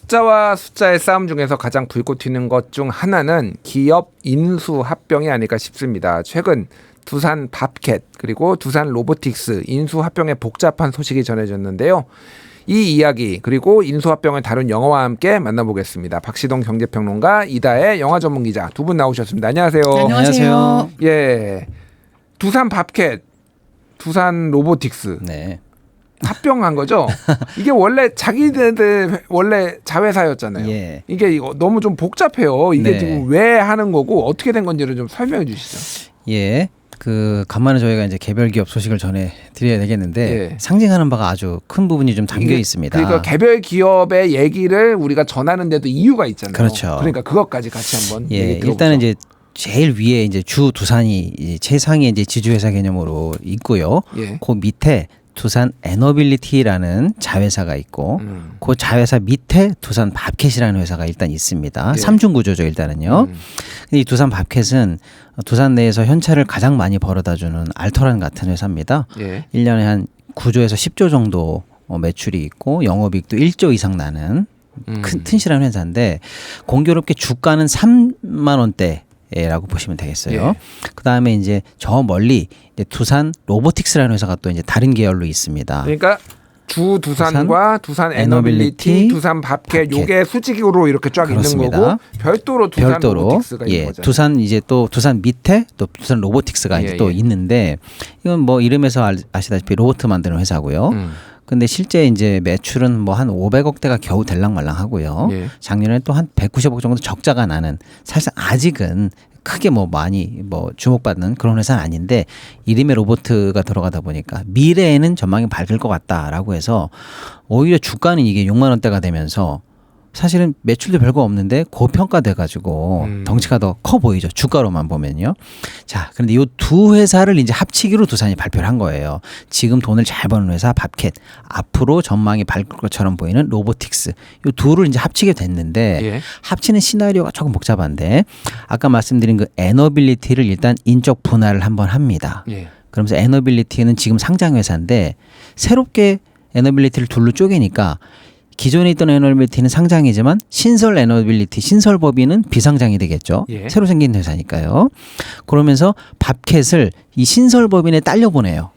숫자와 숫자의 싸움 중에서 가장 불꽃 튀는 것 중 하나는 기업 인수 합병이 아닐까 싶습니다. 최근 두산 밥캣 그리고 두산 로보틱스 인수 합병의 복잡한 소식이 전해졌는데요. 이 이야기 그리고 인수 합병을 다룬 영화와 함께 만나보겠습니다. 박시동 경제평론가, 이다혜 영화 전문 기자 두 분 나오셨습니다. 안녕하세요. 안녕하세요. 예, 두산 밥캣, 두산 로보틱스. 네. 합병한 거죠. 이게 원래 자기네들 원래 자회사였잖아요. 예. 이게 너무 좀 복잡해요. 이게 네. 지금 왜 하는 거고 어떻게 된 건지를 좀 설명해 주시죠. 예. 간만에 저희가 이제 개별 기업 소식을 전해 드려야 되겠는데 예. 상징하는 바가 아주 큰 부분이 좀 담겨 이게 있습니다. 그러니까 개별 기업의 얘기를 우리가 전하는데도 이유가 있잖아요. 그렇죠. 그러니까 그것까지 같이 한번 예. 얘기 들어보죠. 일단은 이제 제일 위에 이제 주 두산이 이제 최상의 이제 지주회사 개념으로 있고요. 예. 그 밑에 두산 에너빌리티라는 자회사가 있고 그 자회사 밑에 두산 밥캣이라는 회사가 일단 있습니다. 예. 삼중 구조죠, 일단은요. 근데 이 두산 밥캣은 두산 내에서 현찰을 가장 많이 벌어다주는 알터란 같은 회사입니다. 예. 1년에 한 9조에서 10조 정도 매출이 있고 영업이익도 1조 이상 나는 큰 튼실한 회사인데 공교롭게 주가는 3만 원대 라고 보시면 되겠어요. 예. 그다음에 이제 저 멀리 이제 두산 로보틱스라는 회사가 또 이제 다른 계열로 있습니다. 그러니까 주 두산과 두산 에너빌리티, 에너빌리티, 두산 밥캣 밥캣. 요게 수직으로 이렇게 쫙 그렇습니다. 있는 거고 별도로 두산 로보틱스가 있는 예, 거잖아요. 두산 이제 또 두산 밑에 또 두산 로보틱스가 예, 이제 또 예. 있는데 이건 뭐 이름에서 아시다시피 로봇 만드는 회사고요. 근데 실제 이제 매출은 뭐 한 500억대가 겨우 될랑말랑하고요. 예. 작년에 또 한 190억 정도 적자가 나는 사실상 아직은 크게 뭐 많이 뭐 주목받는 그런 회사는 아닌데 이름에 로보트가 들어가다 보니까 미래에는 전망이 밝을 것 같다라고 해서 오히려 주가는 이게 6만 원대가 되면서 사실은 매출도 별거 없는데 고평가돼 가지고 덩치가 더 커 보이죠. 주가로만 보면요. 자, 그런데 이 두 회사를 이제 합치기로 두산이 발표를 한 거예요. 지금 돈을 잘 버는 회사 밥캣, 앞으로 전망이 밝을 것처럼 보이는 로보틱스. 이 둘을 이제 합치게 됐는데 예. 합치는 시나리오가 조금 복잡한데 아까 말씀드린 그 에너빌리티를 일단 인적 분할을 한번 합니다. 예. 그러면서 에너빌리티는 지금 상장 회사인데 새롭게 에너빌리티를 둘로 쪼개니까 기존에 있던 에너빌리티는 상장이지만 신설 에너빌리티, 신설법인은 비상장이 되겠죠. 예. 새로 생긴 회사니까요. 그러면서 밥캣을 이 신설법인에 딸려보내요.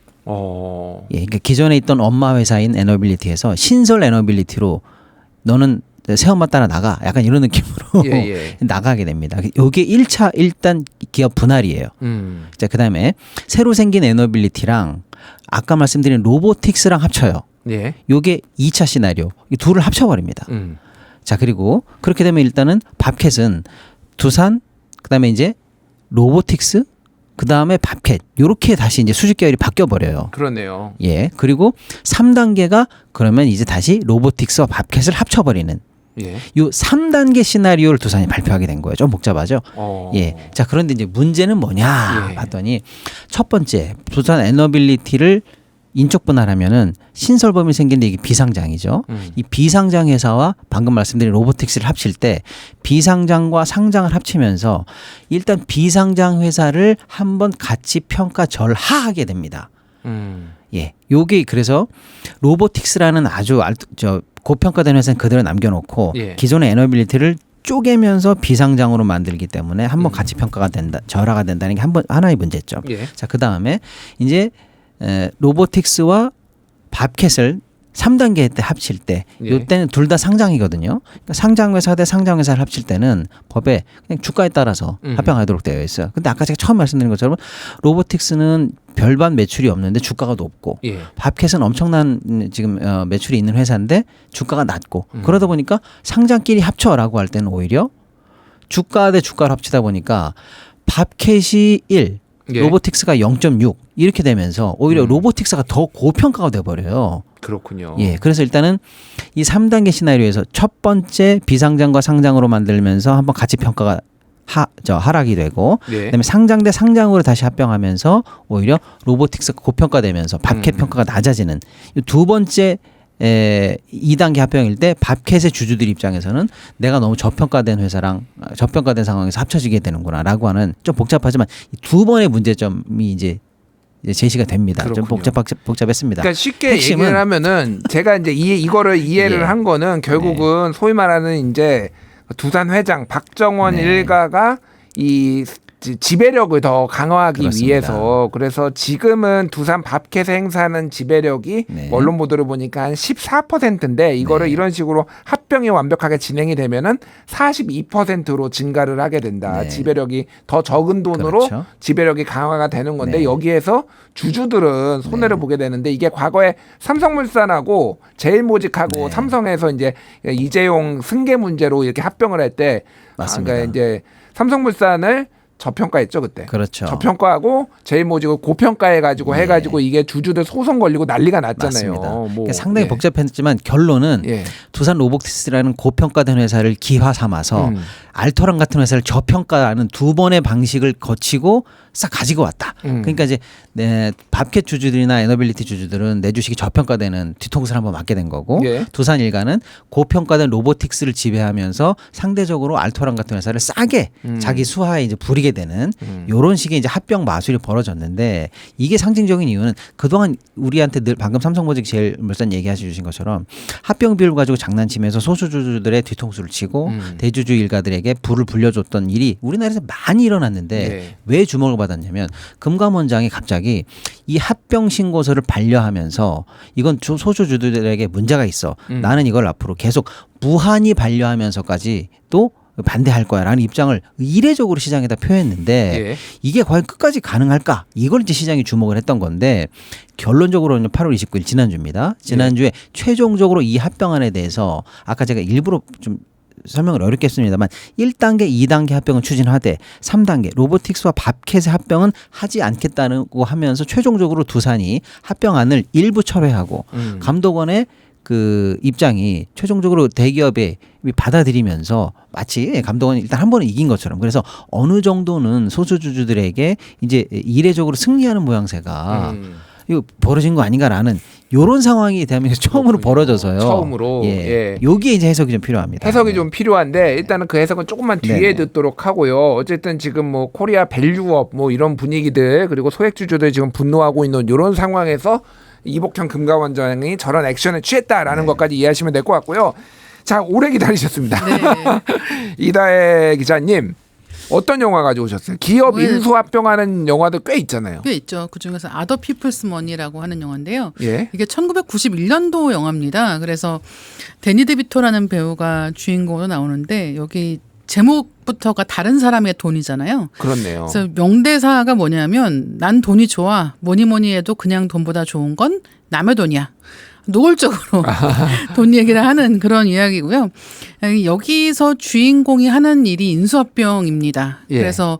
예, 그러니까 기존에 있던 엄마 회사인 에너빌리티에서 신설 에너빌리티로 너는 새엄마 따라 나가. 약간 이런 느낌으로 예, 예. 나가게 됩니다. 이게 1차 일단 기업 분할이에요. 자, 그다음에 새로 생긴 에너빌리티랑 아까 말씀드린 로보틱스랑 합쳐요. 예. 요게 2차 시나리오. 이 둘을 합쳐버립니다. 자, 그리고 그렇게 되면 일단은 밥캣은 두산, 그다음에 이제 로보틱스, 그다음에 밥캣. 요렇게 다시 이제 수직 계열이 바뀌어 버려요. 그러네요. 예. 그리고 3단계가 그러면 이제 다시 로보틱스와 밥캣을 합쳐 버리는 예. 요 3단계 시나리오를 두산이 발표하게 된 거예요. 좀 복잡하죠? 예. 자, 그런데 이제 문제는 뭐냐 예. 봤더니 첫 번째, 두산 에너빌리티를 인적 분할하면은 신설법인이 생기는데 이게 비상장이죠. 이 비상장 회사와 방금 말씀드린 로보틱스를 합칠 때 비상장과 상장을 합치면서 일단 비상장 회사를 한번 같이 평가 절하하게 됩니다. 예, 요게 그래서 로보틱스라는 아주 고평가된 회사는 그대로 남겨놓고 예. 기존의 에너빌리티를 쪼개면서 비상장으로 만들기 때문에 한번 같이 평가가 된다, 절하가 된다는 게 하나의 문제점. 예. 자, 그 다음에 이제 로보틱스와 밥캣을 3단계 때 합칠 때 예. 이때는 둘 다 상장이거든요. 그러니까 상장회사 대 상장회사를 합칠 때는 법에 그냥 주가에 따라서 합병하도록 되어 있어요. 근데 아까 제가 처음 말씀드린 것처럼 로보틱스는 별반 매출이 없는데 주가가 높고 예. 밥캣은 엄청난 지금 매출이 있는 회사인데 주가가 낮고 그러다 보니까 상장끼리 합쳐라고 할 때는 오히려 주가 대 주가를 합치다 보니까 밥캣이 1, 예. 로보틱스가 0.6 이렇게 되면서 오히려 로보틱스가 더 고평가가 돼버려요. 그렇군요. 예, 그래서 일단은 이 3단계 시나리오에서 첫 번째 비상장과 상장으로 만들면서 한번 같이 평가가 하락이 되고 예. 그다음에 상장 대 상장으로 다시 합병하면서 오히려 로보틱스가 고평가되면서 밥캣 평가가 낮아지는 이 두 번째 2단계 합병일 때 밥캣의 주주들 입장에서는 내가 너무 저평가된 회사랑 저평가된 상황에서 합쳐지게 되는구나라고 하는 좀 복잡하지만 이 두 번의 문제점이 이제 이제 제시가 됩니다. 좀 그렇군요. 복잡했습니다. 그러니까 쉽게 핵심은 얘기를 하면은 제가 이제 이거를 이해를 예. 한 거는 결국은 소위 말하는 이제 두산 회장 박정원 네. 일가가 이 지배력을 더 강화하기 그렇습니다. 위해서 그래서 지금은 두산 밥켓에 행사하는 지배력이 네. 언론 보도를 보니까 한 14%인데 이거를 네. 이런 식으로 합병이 완벽하게 진행이 되면은 42%로 증가를 하게 된다. 네. 지배력이 더 적은 돈으로 그렇죠. 지배력이 강화가 되는 건데 네. 여기에서 주주들은 손해를 보게 되는데 이게 과거에 삼성물산하고 제일모직하고 네. 삼성에서 이제 이재용 승계 문제로 이렇게 합병을 할 때 맞습니다. 그러니까 이제 삼성물산을 저평가했죠 그때. 그렇죠. 저평가하고 제일모직을 고평가해가지고 네. 해가지고 이게 주주들 소송 걸리고 난리가 났잖아요. 맞습니다. 뭐, 그러니까 상당히 예. 복잡했지만 결론은 예. 두산 로보틱스라는 고평가된 회사를 기화 삼아서 알토란 같은 회사를 저평가하는 두 번의 방식을 거치고 싹 가지고 왔다. 그러니까 이제 밥켓 주주들이나 에너빌리티 주주들은 내 주식이 저평가되는 뒤통수를 한번 맞게 된 거고 예. 두산 일가는 고평가된 로보틱스를 지배하면서 상대적으로 알토란 같은 회사를 싸게 자기 수하에 이제 부리게 되는 이런 식의 이제 합병 마술이 벌어졌는데 이게 상징적인 이유는 그동안 우리한테 늘 방금 삼성모직 제일물산 얘기해 주신 것처럼 합병 비율 가지고 장난치면서 소수주주들의 뒤통수를 치고 대주주 일가들에게 불을 불려줬던 일이 우리나라에서 많이 일어났는데 네. 왜 주목을 받았냐면 금감원장이 갑자기 이 합병 신고서를 반려하면서 이건 소수주주들에게 문제가 있어. 나는 이걸 앞으로 계속 무한히 반려하면서까지 또 반대할 거야라는 입장을 이례적으로 시장에다 표했는데 예. 이게 과연 끝까지 가능할까? 이걸 이제 시장이 주목을 했던 건데 결론적으로는 8월 29일 지난주입니다. 지난주에 최종적으로 이 합병안에 대해서 아까 제가 일부러 좀 설명을 어렵게 했습니다만 1단계, 2단계 합병은 추진하되 3단계 로보틱스와 밥켓의 합병은 하지 않겠다고 하면서 최종적으로 두산이 합병안을 일부 철회하고 감독원의 그 입장이 최종적으로 대기업에 받아들이면서 마치 감독원이 일단 한 번은 이긴 것처럼 그래서 어느 정도는 소수주주들에게 이제 이례적으로 승리하는 모양새가 이거 벌어진 거 아닌가라는 이런 상황이 대한민국에서 처음으로 그렇군요. 벌어져서요. 처음으로. 예. 여기에 이제 해석이 좀 필요합니다. 해석이 네. 좀 필요한데 일단은 그 해석은 조금만 뒤에 네네. 듣도록 하고요. 어쨌든 지금 뭐 코리아 밸류업 뭐 이런 분위기들 그리고 소액주주들 지금 분노하고 있는 이런 상황에서 이복현 금감원장이 저런 액션을 취했다라는 것까지 이해하시면 될 것 같고요. 자, 오래 기다리셨습니다. 네. 이다혜 기자님. 어떤 영화 가져오셨어요? 기업 인수합병하는 영화도 꽤 있잖아요. 꽤 있죠. 그중에서 아더 피플스 머니라고 하는 영화인데요. 예. 이게 1991년도 영화입니다. 그래서 데니 데비토라는 배우가 주인공으로 나오는데 여기 제목부터가 다른 사람의 돈이잖아요. 그렇네요. 그래서 명대사가 뭐냐면 난 돈이 좋아. 뭐니 해도 그냥 돈보다 좋은 건 남의 돈이야. 노골적으로 돈 얘기를 하는 그런 이야기고요. 여기서 주인공이 하는 일이 인수합병입니다. 예. 그래서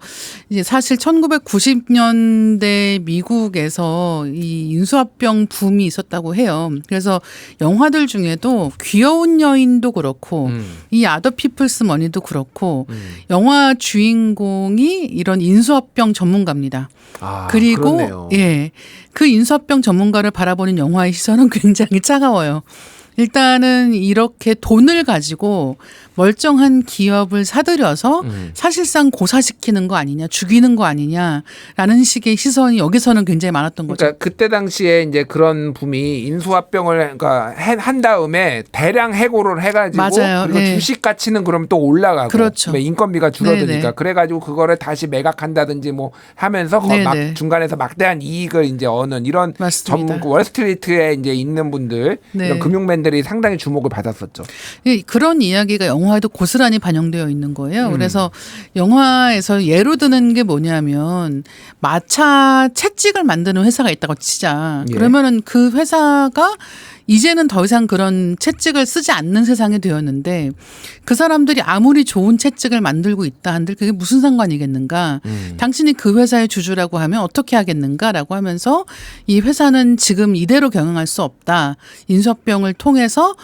이제 사실 1990년대 미국에서 이 인수합병 붐이 있었다고 해요. 그래서 영화들 중에도 귀여운 여인도 그렇고 이 아더 피플스 머니도 그렇고 영화 주인공이 이런 인수합병 전문가입니다. 아, 그리고 그렇네요. 예, 그 인수합병 전문가를 바라보는 영화의 시선은 굉장히 차가워요. 일단은 이렇게 돈을 가지고 멀쩡한 기업을 사들여서 사실상 고사시키는 거 아니냐, 죽이는 거 아니냐라는 식의 시선이 여기서는 굉장히 많았던 거죠. 그러니까 그때 당시에 이제 그런 붐이 인수합병을 그러니까 한 다음에 대량 해고를 해가지고 맞아요. 그리고 네. 주식 가치는 그럼 또 올라가고 그렇죠. 인건비가 줄어드니까 네네. 그래가지고 그거를 다시 매각한다든지 뭐 하면서 네네. 중간에서 막대한 이익을 이제 얻는 이런 맞습니다. 월스트리트에 이제 있는 분들 네. 이런 금융맨들이 상당히 주목을 받았었죠. 그런 이야기가 영화에도 고스란히 반영되어 있는 거예요. 그래서 영화에서 예로 드는 게 뭐냐면 마차 채찍을 만드는 회사가 있다고 치자. 예. 그러면은 그 회사가 이제는 더 이상 그런 채찍을 쓰지 않는 세상이 되었는데 그 사람들이 아무리 좋은 채찍을 만들고 있다 한들 그게 무슨 상관이겠는가. 당신이 그 회사의 주주라고 하면 어떻게 하겠는가라고 하면서 이 회사는 지금 이대로 경영할 수 없다. 인수합병을 통해서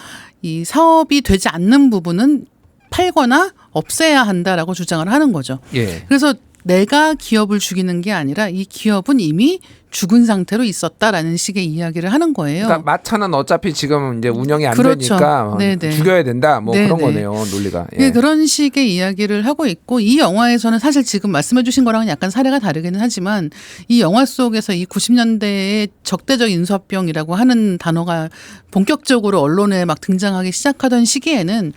이 사업이 되지 않는 부분은 팔거나 없애야 한다라고 주장을 하는 거죠. 예. 그래서 내가 기업을 죽이는 게 아니라 이 기업은 이미 죽은 상태로 있었다라는 식의 이야기를 하는 거예요. 그러니까 마차는 어차피 지금 이제 운영이 안 그렇죠. 되니까 네네. 죽여야 된다. 뭐 네네. 그런 거네요, 논리가. 예, 그런 식의 이야기를 하고 있고 이 영화에서는 사실 지금 말씀해 주신 거랑은 약간 사례가 다르기는 하지만 이 영화 속에서 이 90년대의 적대적 인수합병이라고 하는 단어가 본격적으로 언론에 막 등장하기 시작하던 시기에는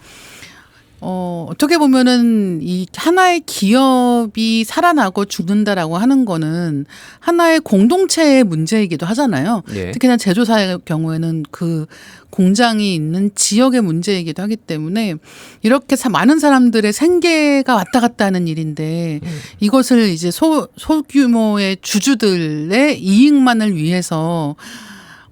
어떻게 보면은 이 하나의 기업이 살아나고 죽는다라고 하는 거는 하나의 공동체의 문제이기도 하잖아요. 예. 특히나 제조사의 경우에는 그 공장이 있는 지역의 문제이기도 하기 때문에 이렇게 많은 사람들의 생계가 왔다 갔다 하는 일인데 이것을 이제 소규모의 주주들의 이익만을 위해서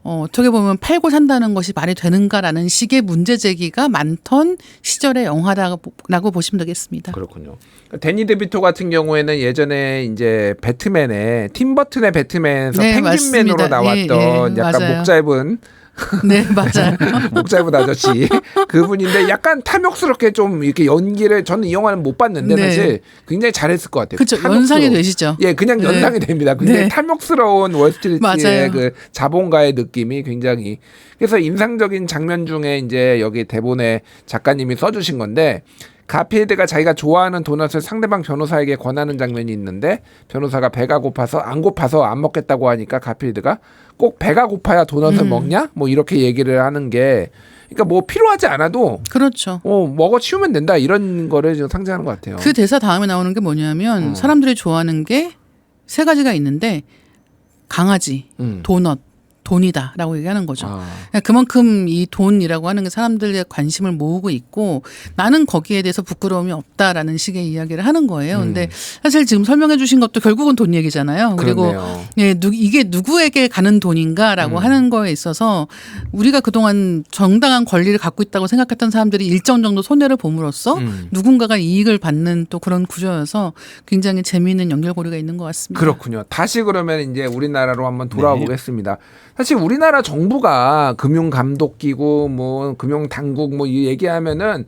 어떻게 보면 팔고 산다는 것이 말이 되는가라는 식의 문제 제기가 많던 시절의 영화라고 보시면 되겠습니다. 그렇군요. 데니 데비토 같은 경우에는 예전에 이제 배트맨에 팀 버튼의 배트맨에서 네, 펭귄맨으로 맞습니다. 나왔던 예, 약간 맞아요. 목 짧은 네, 맞아요. 목 짧은 아저씨 그분인데 약간 탐욕스럽게 좀 이렇게 연기를 저는 이 영화는 못 봤는데 네. 사실 굉장히 잘했을 것 같아요. 그렇죠. 탐욕스러워. 연상이 되시죠. 예, 그냥 네. 연상이 됩니다. 굉장히 네. 탐욕스러운 월스트리트의 맞아요. 그 자본가의 느낌이 굉장히 그래서 인상적인 장면 중에 이제 여기 대본에 작가님이 써주신 건데 가필드가 자기가 좋아하는 도넛을 상대방 변호사에게 권하는 장면이 있는데 변호사가 배가 고파서 안 먹겠다고 하니까 가필드가 꼭 배가 고파야 도넛을 먹냐? 뭐 이렇게 얘기를 하는 게 그러니까 뭐 필요하지 않아도 그렇죠. 먹어 치우면 된다 이런 거를 지금 상징하는 것 같아요. 그 대사 다음에 나오는 게 뭐냐면 사람들이 좋아하는 게 세 가지가 있는데 강아지, 도넛, 돈이다라고 얘기하는 거죠. 그러니까 그만큼 이 돈이라고 하는 게 사람들의 관심을 모으고 있고 나는 거기에 대해서 부끄러움이 없다라는 식의 이야기를 하는 거예요. 근데 사실 지금 설명해 주신 것도 결국은 돈 얘기잖아요. 그리고 그렇네요. 예, 이게 누구에게 가는 돈인가라고 하는 거에 있어서 우리가 그동안 정당한 권리를 갖고 있다고 생각했던 사람들이 일정 정도 손해를 봄으로써 누군가가 이익을 받는 또 그런 구조여서 굉장히 재미있는 연결고리가 있는 것 같습니다. 그렇군요. 다시 그러면 이제 우리나라로 한번 돌아와 보겠습니다. 사실 우리나라 정부가 금융감독기구, 뭐 금융당국 뭐 이 얘기하면은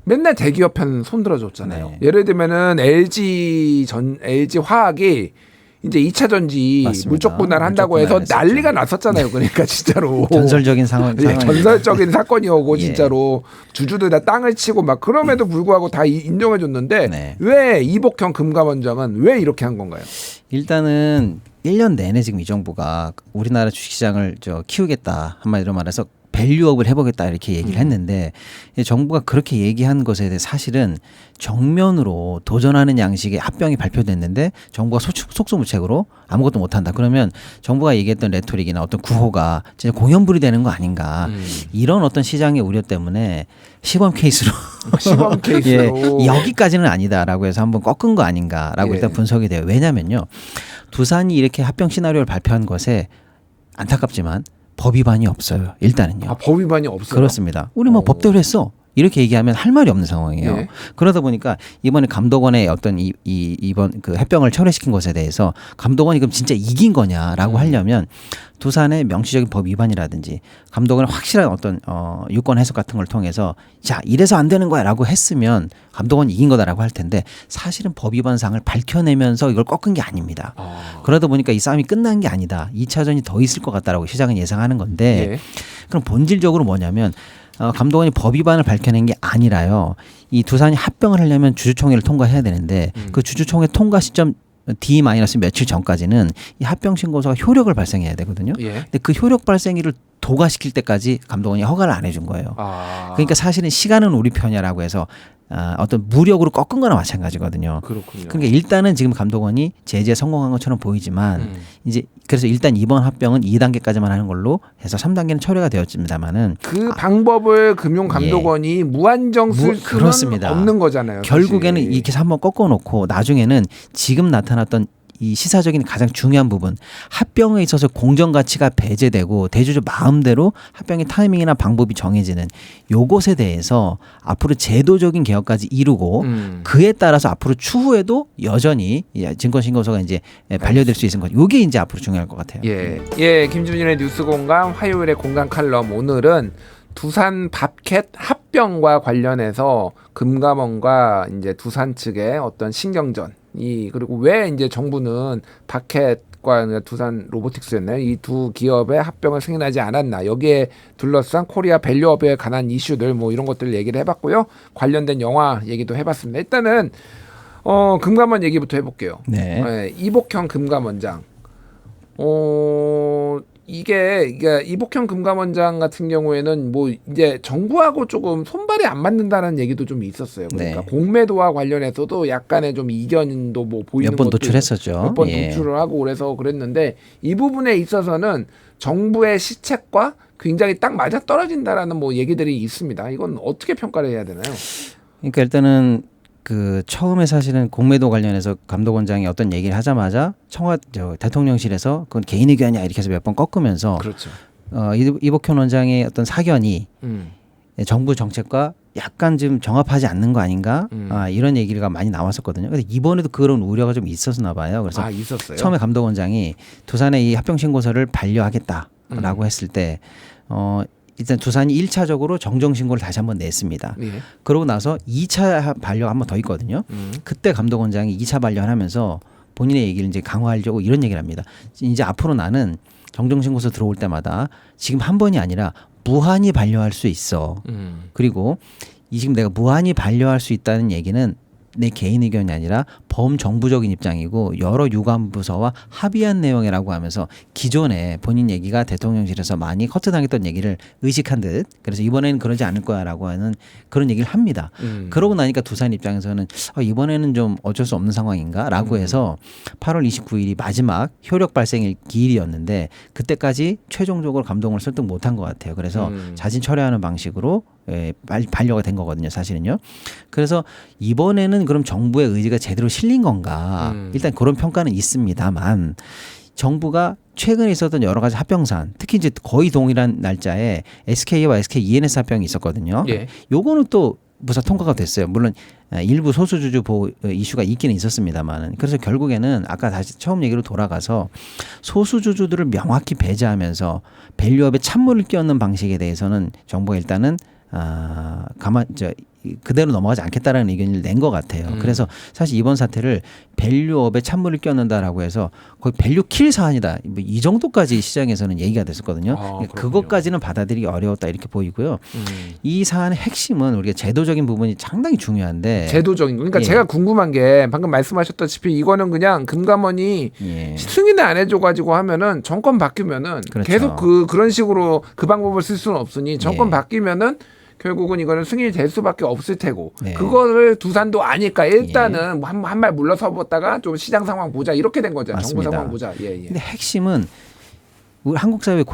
맨날 대기업 편 손들어줬잖아요. 네. 예를 들면은 LG 화학이 이제 2차 전지 맞습니다. 물적 분할한다고 물적 해서 분할했었죠. 난리가 났었잖아요. 그러니까 진짜로 전설적인 상황. 예, 전설적인 사건이오고 예. 진짜로 주주들 다 땅을 치고 막 그럼에도 불구하고 다 인정해줬는데 네. 왜 이복형 금감원장은 왜 이렇게 한 건가요? 일단은 1년 내내 지금 이 정부가 우리나라 주식시장을 키우겠다 한마디로 말해서 밸류업을 해보겠다 이렇게 얘기를 했는데 이 정부가 그렇게 얘기한 것에 대해 사실은 정면으로 도전하는 양식의 합병이 발표됐는데 정부가 속수무책으로 아무것도 못한다. 그러면 정부가 얘기했던 레토릭이나 어떤 구호가 진짜 공연불이 되는 거 아닌가. 이런 어떤 시장의 우려 때문에 시범 케이스로 시범 케이스로 예, 여기까지는 아니다라고 해서 한번 꺾은 거 아닌가라고 예. 일단 분석이 돼요. 왜냐면요. 두산이 이렇게 합병 시나리오를 발표한 것에 안타깝지만 법 위반이 없어요. 일단은요. 법 위반이 없어요. 그렇습니다. 우리 뭐 법대로 했어. 이렇게 얘기하면 할 말이 없는 상황이에요. 예. 그러다 보니까 이번에 감독원의 어떤 이번 그 합병을 철회시킨 것에 대해서 감독원이 그럼 진짜 이긴 거냐라고 하려면 두산의 명시적인 법 위반이라든지 감독원의 확실한 어떤 유권 해석 같은 걸 통해서 자 이래서 안 되는 거야라고 했으면 감독원이 이긴 거다라고 할 텐데 사실은 법 위반 사항을 밝혀내면서 이걸 꺾은 게 아닙니다. 그러다 보니까 이 싸움이 끝난 게 아니다. 2차전이 더 있을 것 같다라고 시장은 예상하는 건데 예. 그럼 본질적으로 뭐냐면 감독원이 법 위반을 밝혀낸 게 아니라요. 이 두산이 합병을 하려면 주주총회를 통과해야 되는데 그 주주총회 통과 시점 D- 며칠 전까지는 이 합병 신고서가 효력을 발생해야 되거든요. 예. 근데 그 효력 발생일을 도과시킬 때까지 감독원이 허가를 안 해준 거예요. 그러니까 사실은 시간은 우리 편이라고 해서 어떤 무력으로 꺾은 거나 마찬가지거든요. 그렇군요. 그러니까 일단은 지금 감독원이 제재에 성공한 것처럼 보이지만 이제 그래서 일단 이번 합병은 2단계까지만 하는 걸로 해서 3단계는 철회가 되었습니다만은 그 방법을 금융감독원이 무한정 쓸 수는 그렇습니다. 없는 거잖아요. 결국에는 사실. 이렇게 해서 한번 꺾어놓고 나중에는 지금 나타났던 이 시사적인 가장 중요한 부분 합병에 있어서 공정 가치가 배제되고 대주주 마음대로 합병의 타이밍이나 방법이 정해지는 요것에 대해서 앞으로 제도적인 개혁까지 이루고 그에 따라서 앞으로 추후에도 여전히 증권신고서가 이제 반려될 수 있는 것. 요게 이제 앞으로 중요할 것 같아요. 예, 김준일의 뉴스공감 화요일의 공감 칼럼 오늘은 두산 밥캣 합병과 관련해서 금감원과 이제 두산 측의 어떤 신경전 이 그리고 왜 이제 정부는 바켓과 두산 로보틱스였나요? 이 두 기업의 합병을 승인하지 않았나? 여기에 둘러싼 코리아 밸류업에 관한 이슈들 뭐 이런 것들 얘기를 해봤고요. 관련된 영화 얘기도 해봤습니다. 일단은 금감원 얘기부터 해볼게요. 네. 이복형 금감원장. 이게 이복형 금감원장 같은 경우에는 뭐 이제 정부하고 조금 손발이 안 맞는다는 얘기도 좀 있었어요. 그러니까 네. 공매도와 관련해서도 약간의 좀 이견도 뭐 보이는 몇 번 것도 노출했었죠. 몇 번 예. 노출을 하고 그래서 그랬는데 이 부분에 있어서는 정부의 시책과 굉장히 딱 맞아 떨어진다라는 뭐 얘기들이 있습니다. 이건 어떻게 평가를 해야 되나요? 그러니까 일단은 그 처음에 사실은 공매도 관련해서 감독원장이 어떤 얘기를 하자마자 대통령실에서 그건 개인 의견이야 이렇게 해서 몇 번 꺾으면서 그렇죠. 이복현 원장의 어떤 사견이 정부 정책과 약간 좀 정합하지 않는 거 아닌가 이런 얘기가 많이 나왔었거든요. 근데 이번에도 그런 우려가 좀 있었나 봐요. 그래서 있었어요. 처음에 감독원장이 두산의 이 합병 신고서를 반려하겠다라고 했을 때 일단 두산이 1차적으로 정정 신고를 다시 한번 냈습니다. 예. 그러고 나서 2차 반려가 한 번 더 있거든요. 그때 감독원장이 2차 반려를 하면서 본인의 얘기를 이제 강화하려고 이런 얘기를 합니다. 이제 앞으로 나는 정정 신고서 들어올 때마다 지금 한 번이 아니라 무한히 반려할 수 있어. 그리고 지금 내가 무한히 반려할 수 있다는 얘기는 내 개인 의견이 아니라 범정부적인 입장이고 여러 유관부서와 합의한 내용이라고 하면서 기존에 본인 얘기가 대통령실에서 많이 커트당했던 얘기를 의식한 듯 그래서 이번에는 그러지 않을 거야라고 하는 그런 얘기를 합니다. 그러고 나니까 두산 입장에서는 이번에는 좀 어쩔 수 없는 상황인가라고 해서 8월 29일이 마지막 효력 발생일 기일이었는데 그때까지 최종적으로 감독을 설득 못한 것 같아요. 그래서 자진 철회하는 방식으로 반려가 된 거거든요, 사실은요. 그래서 이번에는 그럼 정부의 의지가 제대로 실린 건가? 일단 그런 평가는 있습니다만 정부가 최근에 있었던 여러 가지 합병사안, 특히 이제 거의 동일한 날짜에 SK와 SK E&S 합병이 있었거든요. 예. 요거는 또 무사 통과가 됐어요. 물론 일부 소수주주 보호 이슈가 있기는 있었습니다만 그래서 결국에는 아까 다시 처음 얘기로 돌아가서 소수주주들을 명확히 배제하면서 밸류업에 찬물을 끼얹는 방식에 대해서는 정부가 일단은 그대로 넘어가지 않겠다라는 의견을 낸 것 같아요. 그래서 사실 이번 사태를 밸류업에 찬물을 끼얹는다라고 해서 거의 밸류 킬 사안이다. 뭐 이 정도까지 시장에서는 얘기가 됐었거든요. 그것까지는 받아들이기 어려웠다 이렇게 보이고요. 이 사안의 핵심은 우리가 제도적인 부분이 상당히 중요한데 제도적인 거. 그러니까 예. 제가 궁금한 게 방금 말씀하셨다시피 이거는 그냥 금감원이 예. 승인을 안 해줘가지고 하면은 정권 바뀌면은 그렇죠. 계속 그런 식으로 그 방법을 쓸 수는 없으니 정권 예. 바뀌면은 결국은 이거는 승인이 될 수밖에 없을 테고 네. 그거를 두산도 아니까 일단은 한 발 물러서 봤다가 좀 시장 상황 보자 이렇게 된 거죠. 정부 맞습니다. 상황 보자. 예. 근데 핵심은 우리 한국 사회의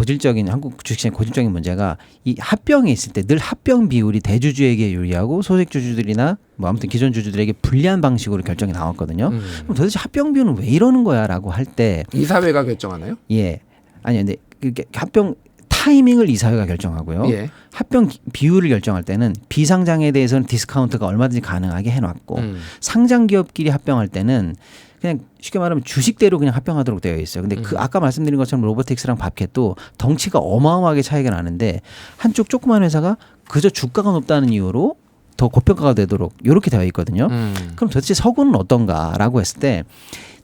한국 주식시장의 고질적인 문제가 이 합병에 있을 때 늘 합병 비율이 대주주에게 유리하고 소액주주들이나 뭐 아무튼 기존 주주들에게 불리한 방식으로 결정이 나왔거든요. 그럼 도대체 합병 비율은 왜 이러는 거야라고 할 때 이사회가 결정하나요? 예. 아니 근데 그게 합병 타이밍을 이사회가 결정하고요. 예. 합병 비율을 결정할 때는 비상장에 대해서는 디스카운트가 얼마든지 가능하게 해놨고 상장 기업끼리 합병할 때는 그냥 쉽게 말하면 주식대로 그냥 합병하도록 되어 있어요. 근데 그 아까 말씀드린 것처럼 로보틱스랑 밥캣도 덩치가 어마어마하게 차이가 나는데 한쪽 조그만 회사가 그저 주가가 높다는 이유로 더 고평가가 되도록 이렇게 되어 있거든요. 그럼 도대체 서구는 어떤가라고 했을 때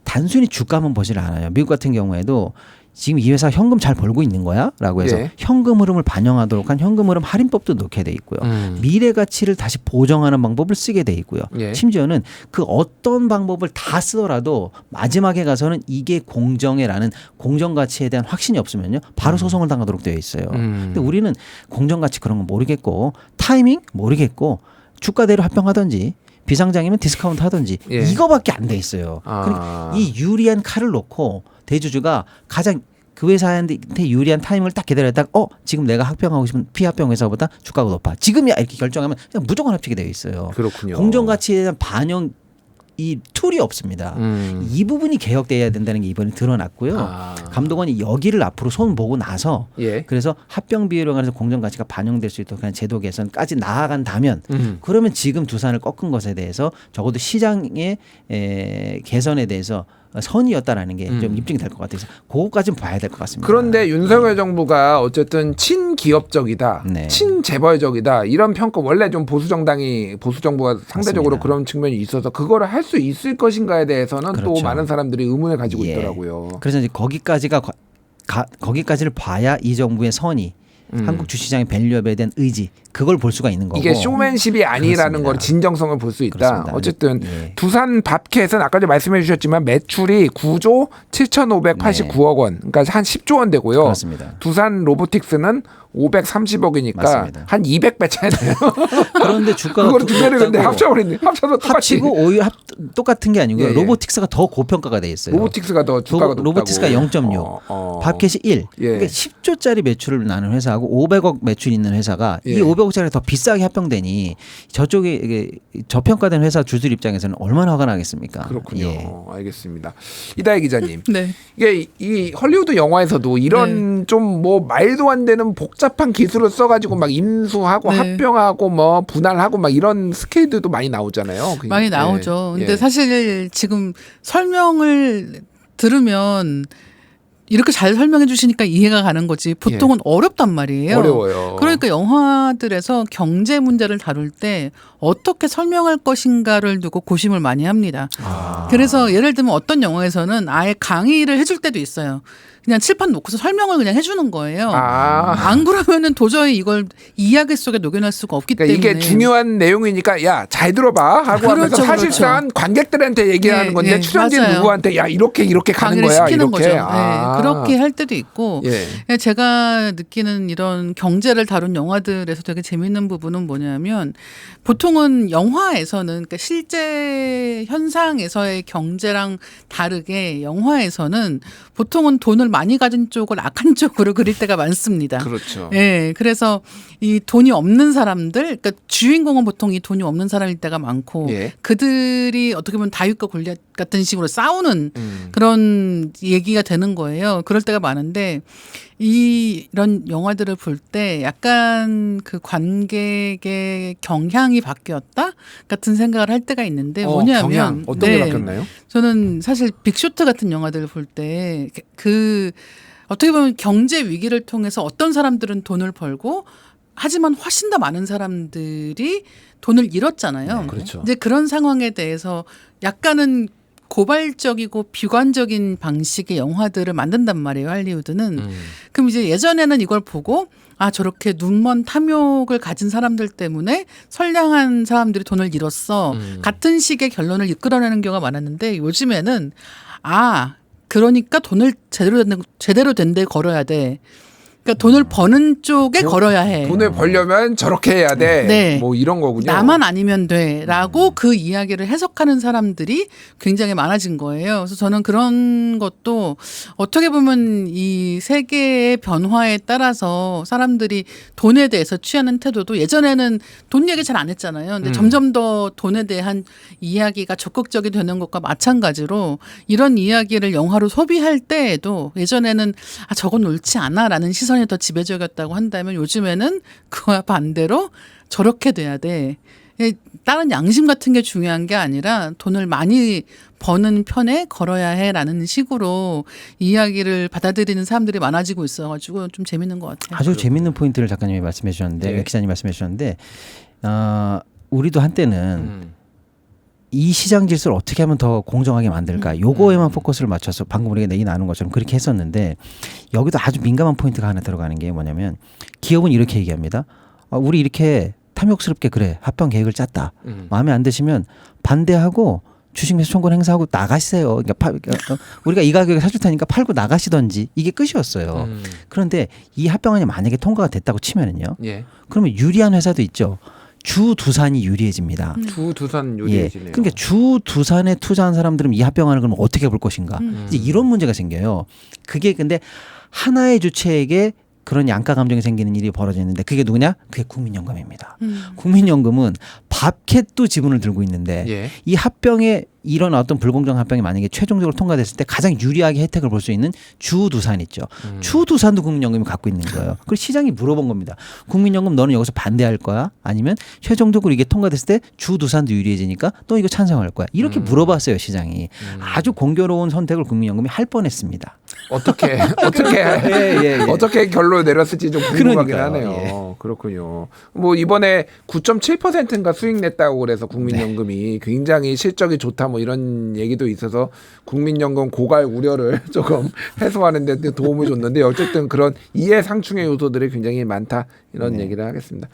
단순히 주가만 보지를 않아요. 미국 같은 경우에도 지금 이 회사 현금 잘 벌고 있는 거야? 라고 해서 예. 현금 흐름을 반영하도록 한 현금 흐름 할인법도 넣게 돼 있고요. 미래 가치를 다시 보정하는 방법을 쓰게 돼 있고요. 예. 심지어는 그 어떤 방법을 다 쓰더라도 마지막에 가서는 이게 공정해라는 공정 가치에 대한 확신이 없으면요. 바로 소송을 당하도록 되어 있어요. 근데 우리는 공정 가치 그런 거 모르겠고 타이밍 모르겠고 주가대로 합병하든지 비상장이면 디스카운트 하든지 예. 이거밖에 안 돼 있어요. 그러니까 이 유리한 칼을 놓고 대주주가 가장 그 회사한테 유리한 타이밍을 딱 기다렸다가 지금 내가 합병하고 싶은 피합병 회사보다 주가가 높아. 지금이야 이렇게 결정하면 그냥 무조건 합치게 되어 있어요. 그렇군요. 공정 가치에 대한 반영 이 툴이 없습니다. 이 부분이 개혁돼야 된다는 게 이번에 드러났고요. 감독원이 여기를 앞으로 손 보고 나서 예. 그래서 합병 비율에 관해서 공정 가치가 반영될 수 있도록 그냥 제도 개선까지 나아간다면 그러면 지금 두산을 꺾은 것에 대해서 적어도 시장의 개선에 대해서 선이었다라는 게 좀 입증이 될 것 같아서 그거까지는 봐야 될 것 같습니다. 그런데 윤석열 정부가 어쨌든 친기업적이다, 네. 친재벌적이다 이런 평가 원래 좀 보수 정부가 상대적으로 맞습니다. 그런 측면이 있어서 그거를 할 수 있을 것인가에 대해서는 또 그렇죠. 많은 사람들이 의문을 가지고 예. 있더라고요. 그래서 이제 거기까지를 봐야 이 정부의 선이 한국 주시장의 밸류업에 대한 의지 그걸 볼 수가 있는 거고 이게 쇼맨십이 아니라는 그렇습니다. 걸 진정성을 볼 수 있다. 그렇습니다. 어쨌든 예. 두산 밥켓은 아까도 말씀해 주셨지만 매출이 9조 7,589억 원, 그러니까 한 10조 원 되고요. 그렇습니다. 두산 로보틱스는 530억이니까 맞습니다. 한 200배 차이네요. 그런데 주가가 그거를 두 배를 근데 높다고 합쳐버리네. 합쳐서 똑같이. 합치고 오히려 똑같은 게 아니고요. 예, 예. 로보틱스가 더 고평가가 돼 있어요. 로보틱스가 더 주가가 높다고. 로보틱스가 0.6, 밥켓이 1. 예. 그러니까 10조짜리 매출을 나는 회사하고 500억 매출 있는 회사가 예. 이 500억짜리 더 비싸게 합병되니 저쪽에 이게 저평가된 회사 주주들 입장에서는 얼마나 화가 나겠습니까? 그렇군요. 예. 알겠습니다. 이다혜 기자님. 네. 이게 이 헐리우드 영화에서도 이런 좀 뭐 말도 안 되는 복잡한 기술을 써가지고 막 인수하고 네. 합병하고 뭐 분할하고 막 이런 스케일들도 많이 나오잖아요. 많이 예. 나오죠. 근데 예. 사실 지금 설명을 들으면 이렇게 잘 설명해 주시니까 이해가 가는 거지. 보통은 어렵단 말이에요. 어려워요. 그러니까 영화들에서 경제 문제를 다룰 때 어떻게 설명할 것인가를 두고 고심을 많이 합니다. 그래서 예를 들면 어떤 영화에서는 아예 강의를 해줄 때도 있어요. 그냥 칠판 놓고서 설명을 그냥 해주는 거예요. 안 그러면은 도저히 이걸 이야기 속에 녹여낼 수가 없기 그러니까 때문에. 이게 중요한 내용이니까 야 잘 들어봐 하고 하면서 그렇죠, 사실상 관객들한테 얘기하는 예, 건데 예, 출연진 맞아요. 누구한테 야 이렇게 가는 강의를 거야 시키는 이렇게. 거죠. 네, 그렇게 할 때도 있고 예. 제가 느끼는 이런 경제를 다룬 영화들에서 되게 재밌는 부분은 뭐냐면 보통은 영화에서는 그러니까 실제 현상에서의 경제랑 다르게 영화에서는 보통은 돈을 많이 가진 쪽을 악한 쪽으로 그릴 때가 많습니다. 그렇죠. 네, 그래서 이 돈이 없는 사람들, 그러니까 주인공은 보통 이 돈이 없는 사람일 때가 많고 예. 그들이 어떻게 보면 다윗과 골리앗 같은 식으로 싸우는 그런 얘기가 되는 거예요. 그럴 때가 많은데 이런 영화들을 볼 때 약간 그 관객의 경향이 바뀌었다 같은 생각을 할 때가 있는데 뭐냐면 경향 어떤 게 바뀌었나요? 저는 사실 빅쇼트 같은 영화들을 볼 때 그 어떻게 보면 경제 위기를 통해서 어떤 사람들은 돈을 벌고 하지만 훨씬 더 많은 사람들이 돈을 잃었잖아요. 그렇죠. 이제 그런 상황에 대해서 약간은 고발적이고 비관적인 방식의 영화들을 만든단 말이에요. 할리우드는. 그럼 이제 예전에는 이걸 보고 아 저렇게 눈먼 탐욕을 가진 사람들 때문에 선량한 사람들이 돈을 잃었어. 같은 식의 결론을 이끌어내는 경우가 많았는데 요즘에는 아 그러니까 돈을 제대로 된 데 걸어야 돼. 그러니까 돈을 버는 쪽에 걸어야 해. 돈을 벌려면 저렇게 해야 돼. 네. 뭐 이런 거군요. 나만 아니면 돼라고 그 이야기를 해석하는 사람들이 굉장히 많아진 거예요. 그래서 저는 그런 것도 어떻게 보면 이 세계의 변화에 따라서 사람들이 돈에 대해서 취하는 태도도 예전에는 돈 얘기 잘 안 했잖아요. 근데 점점 더 돈에 대한 이야기가 적극적이 되는 것과 마찬가지로 이런 이야기를 영화로 소비할 때에도 예전에는 아 저건 옳지 않아라는 시선이 더 지배적이었다고 한다면 요즘에는 그와 반대로 저렇게 돼야 돼. 다른 양심 같은 게 중요한 게 아니라 돈을 많이 버는 편에 걸어야 해라는 식으로 이야기를 받아들이는 사람들이 많아지고 있어가지고 좀 재밌는 것 같아요. 아주 재밌는 포인트를 작가님이 말씀해 주셨는데 네. 기자님 말씀해 주셨는데 우리도 한때는 이 시장 질서를 어떻게 하면 더 공정하게 만들까 요거에만 포커스를 맞춰서 방금 우리가 얘기 나눈 것처럼 그렇게 했었는데 여기도 아주 민감한 포인트가 하나 들어가는 게 뭐냐면 기업은 이렇게 얘기합니다. 우리 이렇게 탐욕스럽게 그래 합병 계획을 짰다. 마음에 안 드시면 반대하고 주식 매수 청구 행사하고 나가시세요. 그러니까 우리가 이 가격에 사줄 테니까 팔고 나가시던지 이게 끝이었어요. 그런데 이 합병안이 만약에 통과가 됐다고 치면은요. 예. 그러면 유리한 회사도 있죠. 주 두산이 유리해집니다. 두산 예. 요리해지네요. 그러니까 주 두산에 투자한 사람들은 이 합병안을 그럼 어떻게 볼 것인가? 이제 이런 문제가 생겨요. 그게 근데 하나의 주체에게 그런 양가 감정이 생기는 일이 벌어지는데 그게 누구냐? 그게 국민연금입니다. 국민연금은 밥캣도 지분을 들고 있는데 예. 이 합병의 이런 어떤 불공정 합병이 만약에 최종적으로 통과됐을 때 가장 유리하게 혜택을 볼 수 있는 주두산 있죠. 주두산도 국민연금이 갖고 있는 거예요. 그리고 시장이 물어본 겁니다. 국민연금 너는 여기서 반대할 거야? 아니면 최종적으로 이게 통과됐을 때 주두산도 유리해지니까 너 이거 찬성할 거야? 이렇게 물어봤어요 시장이. 아주 공교로운 선택을 국민연금이 할 뻔했습니다. 어떻게 예. 어떻게 결론을 내렸을지 좀 궁금하긴 그러니까요. 하네요. 그렇군요. 뭐 이번에 9.7%인가 수익 냈다고 그래서 국민연금이 굉장히 실적이 좋다 뭐 이런 얘기도 있어서 국민연금 고갈 우려를 조금 해소하는 데 도움을 줬는데 어쨌든 그런 이해 상충의 요소들이 굉장히 많다 이런 얘기를 하겠습니다.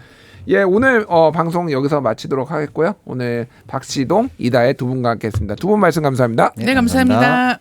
예, 오늘 방송 여기서 마치도록 하겠고요. 오늘 박시동, 이다혜 두 분과 함께했습니다. 두 분 말씀 감사합니다. 네, 감사합니다.